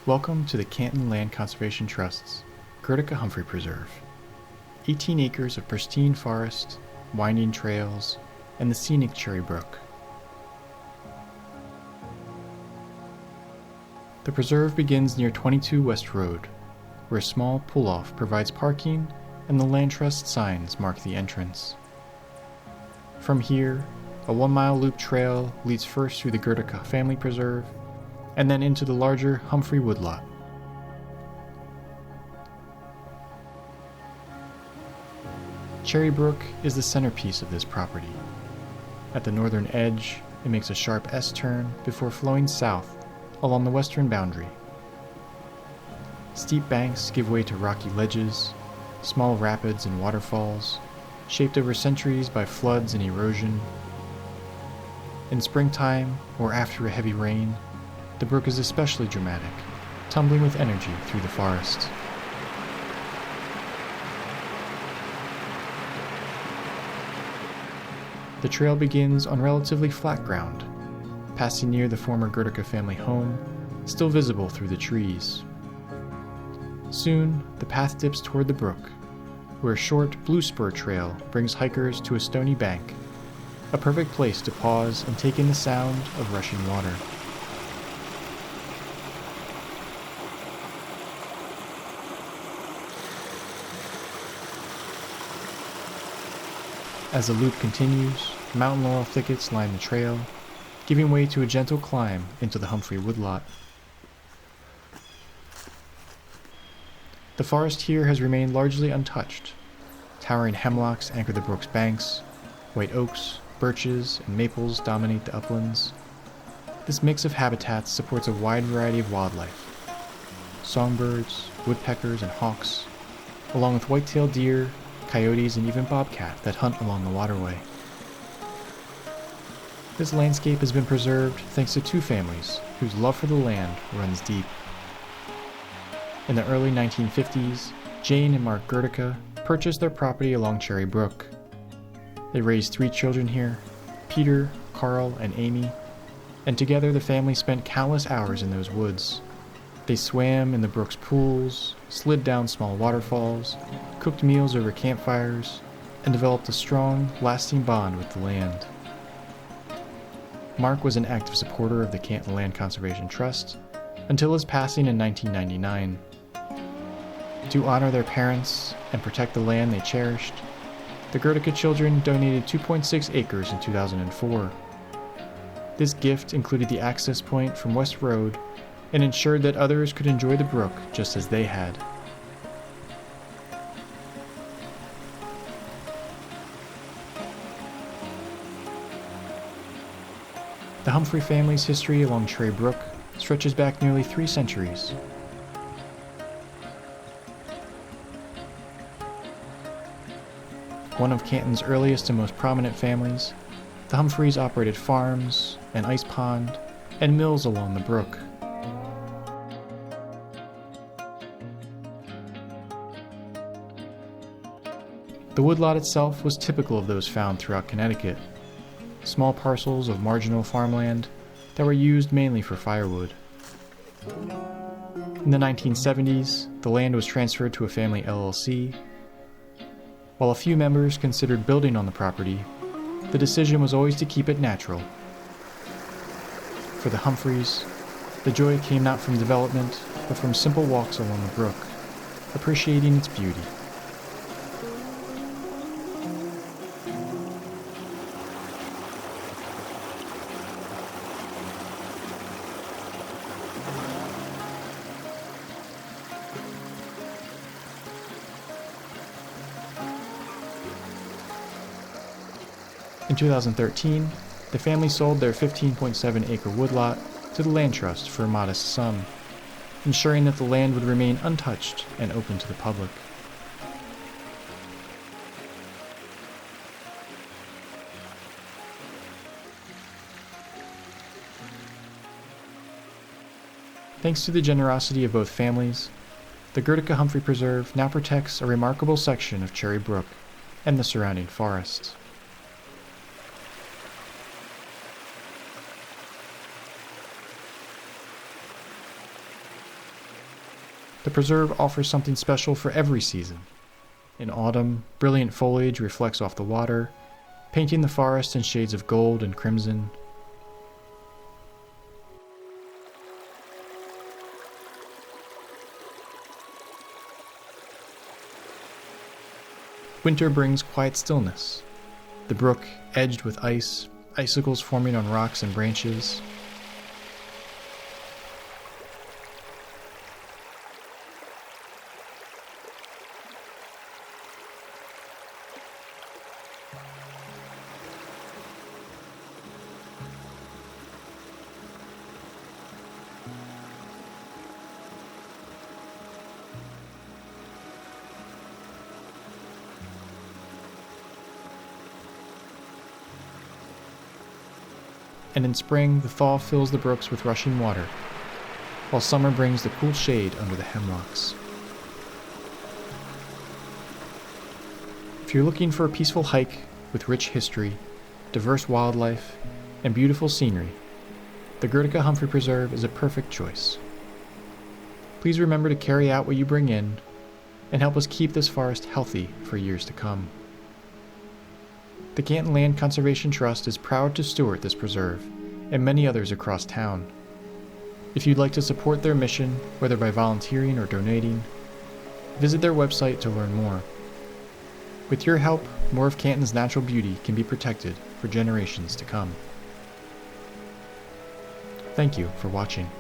Welcome to the Canton Land Conservation Trust's Goedecke Humphrey Preserve. 18 acres of pristine forest, winding trails, and the scenic Cherry Brook. The preserve begins near 22 West Road, where a small pull-off provides parking and the Land Trust signs mark the entrance. From here, a 1-mile loop trail leads first through the Goedecke Family Preserve and then into the larger Humphrey woodlot. Cherry Brook is the centerpiece of this property. At the northern edge, it makes a sharp S-turn before flowing south along the western boundary. Steep banks give way to rocky ledges, small rapids and waterfalls, shaped over centuries by floods and erosion. In springtime, or after a heavy rain, the brook is especially dramatic, tumbling with energy through the forest. The trail begins on relatively flat ground, passing near the former Goedecke family home, still visible through the trees. Soon, the path dips toward the brook, where a short blue spur trail brings hikers to a stony bank, a perfect place to pause and take in the sound of rushing water. As the loop continues, mountain laurel thickets line the trail, giving way to a gentle climb into the Humphrey woodlot. The forest here has remained largely untouched. Towering hemlocks anchor the brook's banks, white oaks, birches, and maples dominate the uplands. This mix of habitats supports a wide variety of wildlife: songbirds, woodpeckers, and hawks, along with white-tailed deer, coyotes, and even bobcat that hunt along the waterway. This landscape has been preserved thanks to two families whose love for the land runs deep. In the early 1950s, Jane and Mark Goedecke purchased their property along Cherry Brook. They raised 3 children here, Peter, Carl, and Amy, and together the family spent countless hours in those woods. They swam in the brook's pools, slid down small waterfalls, cooked meals over campfires, and developed a strong, lasting bond with the land. Mark was an active supporter of the Canton Land Conservation Trust until his passing in 1999. To honor their parents and protect the land they cherished, the Goedecke children donated 2.6 acres in 2004. This gift included the access point from West Road and ensured that others could enjoy the brook just as they had. The Humphrey family's history along Cherry Brook stretches back nearly 3 centuries. One of Canton's earliest and most prominent families, the Humphreys operated farms, an ice pond, and mills along the brook. The woodlot itself was typical of those found throughout Connecticut, small parcels of marginal farmland that were used mainly for firewood. In the 1970s, the land was transferred to a family LLC. While a few members considered building on the property, the decision was always to keep it natural. For the Humphreys, the joy came not from development, but from simple walks along the brook, appreciating its beauty. In 2013, the family sold their 15.7-acre woodlot to the Land Trust for a modest sum, ensuring that the land would remain untouched and open to the public. Thanks to the generosity of both families, the Goedecke Humphrey Preserve now protects a remarkable section of Cherry Brook and the surrounding forest. The preserve offers something special for every season. In autumn, brilliant foliage reflects off the water, painting the forest in shades of gold and crimson. Winter brings quiet stillness. The brook edged with ice, icicles forming on rocks and branches. And in spring, the thaw fills the brooks with rushing water, while summer brings the cool shade under the hemlocks. If you're looking for a peaceful hike with rich history, diverse wildlife, and beautiful scenery, the Goedecke and Humphrey Preserve is a perfect choice. Please remember to carry out what you bring in and help us keep this forest healthy for years to come. The Canton Land Conservation Trust is proud to steward this preserve and many others across town. If you'd like to support their mission, whether by volunteering or donating, visit their website to learn more. With your help, more of Canton's natural beauty can be protected for generations to come. Thank you for watching.